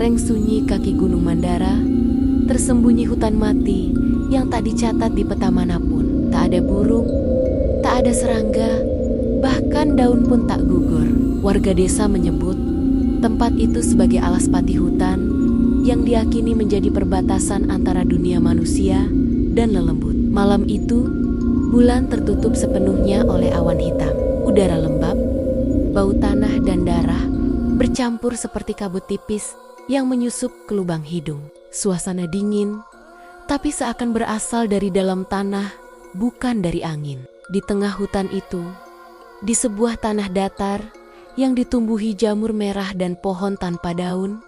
lereng sunyi kaki Gunung Mandara, tersembunyi hutan mati yang tak dicatat di peta manapun. Tak ada burung, tak ada serangga, bahkan daun pun tak gugur. Warga desa menyebut tempat itu sebagai Alaspati hutan yang diyakini menjadi perbatasan antara dunia manusia dan lelembut. Malam itu, bulan tertutup sepenuhnya oleh awan hitam. Udara lembab, bau tanah dan darah bercampur seperti kabut tipis yang menyusup ke lubang hidung. Suasana dingin, tapi seakan berasal dari dalam tanah, bukan dari angin. Di tengah hutan itu, di sebuah tanah datar yang ditumbuhi jamur merah dan pohon tanpa daun,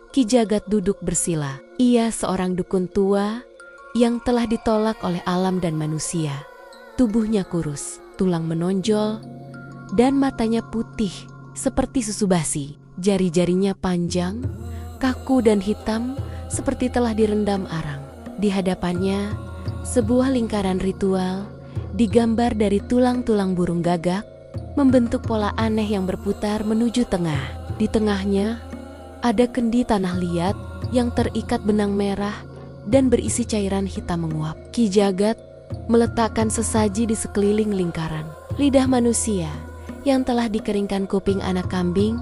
Ki Jagat duduk bersila. Ia seorang dukun tua yang telah ditolak oleh alam dan manusia. Tubuhnya kurus, tulang menonjol, dan matanya putih seperti susu basi. Jari-jarinya panjang, kaku dan hitam seperti telah direndam arang. Di hadapannya, sebuah lingkaran ritual digambar dari tulang-tulang burung gagak, membentuk pola aneh yang berputar menuju tengah. Di tengahnya, ada kendi tanah liat yang terikat benang merah dan berisi cairan hitam menguap. Ki Jagat meletakkan sesaji di sekeliling lingkaran. Lidah manusia yang telah dikeringkan kuping anak kambing,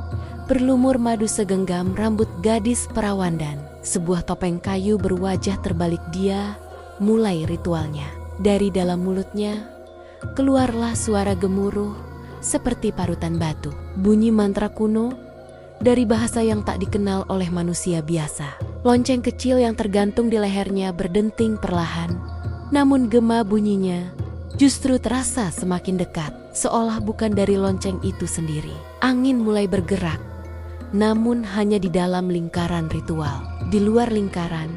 berlumur madu segenggam rambut gadis perawan, dan sebuah topeng kayu berwajah terbalik dia mulai ritualnya. Dari dalam mulutnya keluarlah suara gemuruh seperti parutan batu. Bunyi mantra kuno dari bahasa yang tak dikenal oleh manusia biasa. Lonceng kecil yang tergantung di lehernya berdenting perlahan, namun gema bunyinya justru terasa semakin dekat, seolah bukan dari lonceng itu sendiri. Angin mulai bergerak, namun hanya di dalam lingkaran ritual. Di luar lingkaran,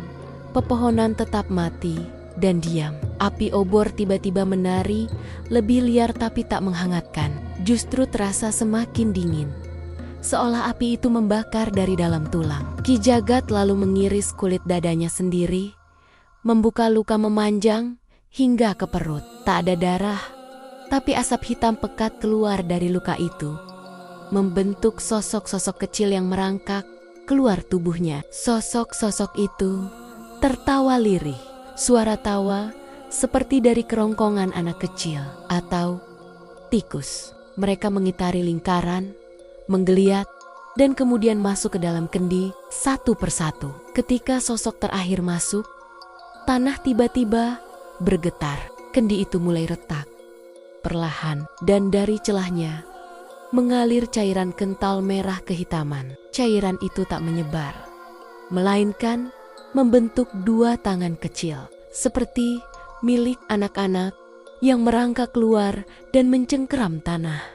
pepohonan tetap mati dan diam. Api obor tiba-tiba menari, lebih liar tapi tak menghangatkan. Justru terasa semakin dingin, seolah api itu membakar dari dalam tulang. Ki Jagat lalu mengiris kulit dadanya sendiri, membuka luka memanjang hingga ke perut. Tak ada darah, tapi asap hitam pekat keluar dari luka itu, membentuk sosok-sosok kecil yang merangkak keluar tubuhnya. Sosok-sosok itu tertawa lirih. Suara tawa seperti dari kerongkongan anak kecil atau tikus. Mereka mengitari lingkaran, menggeliat, dan kemudian masuk ke dalam kendi satu persatu. Ketika sosok terakhir masuk, tanah tiba-tiba bergetar. Kendi itu mulai retak perlahan, dan dari celahnya mengalir cairan kental merah kehitaman. Cairan itu tak menyebar, melainkan membentuk dua tangan kecil, seperti milik anak-anak yang merangkak keluar dan mencengkeram tanah.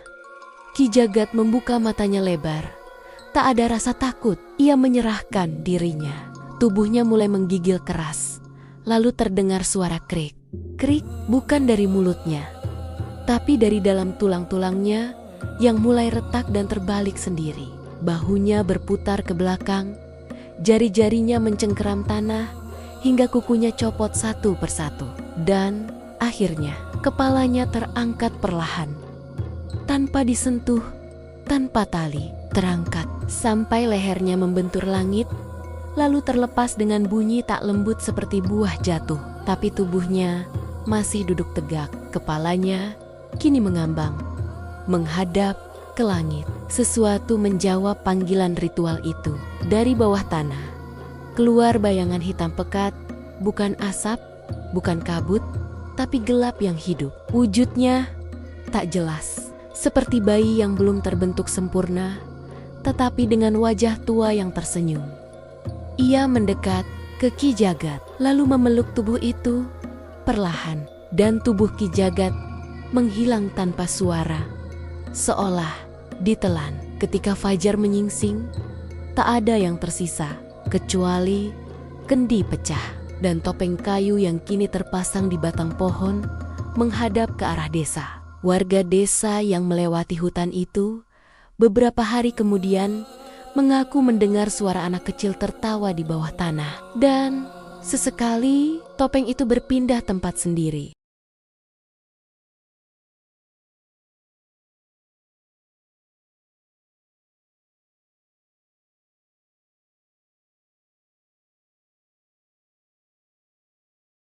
Ki Jagat membuka matanya lebar. Tak ada rasa takut, ia menyerahkan dirinya. Tubuhnya mulai menggigil keras, lalu terdengar suara krik. Krik bukan dari mulutnya, tapi dari dalam tulang-tulangnya yang mulai retak dan terbalik sendiri. Bahunya berputar ke belakang, jari-jarinya mencengkeram tanah hingga kukunya copot satu persatu. Dan akhirnya kepalanya terangkat perlahan, tanpa disentuh, tanpa tali, terangkat sampai lehernya membentur langit, lalu terlepas dengan bunyi tak lembut seperti buah jatuh. Tapi tubuhnya masih duduk tegak. Kepalanya kini mengambang, menghadap ke langit. Sesuatu menjawab panggilan ritual itu. Dari bawah tanah keluar bayangan hitam pekat, bukan asap, bukan kabut, tapi gelap yang hidup. Wujudnya tak jelas, seperti bayi yang belum terbentuk sempurna, tetapi dengan wajah tua yang tersenyum. Ia mendekat ke Ki Jagat, lalu memeluk tubuh itu perlahan, dan tubuh Ki Jagat menghilang tanpa suara, seolah ditelan. Ketika fajar menyingsing, tak ada yang tersisa kecuali kendi pecah dan topeng kayu yang kini terpasang di batang pohon menghadap ke arah desa. Warga desa yang melewati hutan itu beberapa hari kemudian mengaku mendengar suara anak kecil tertawa di bawah tanah, dan sesekali topeng itu berpindah tempat sendiri.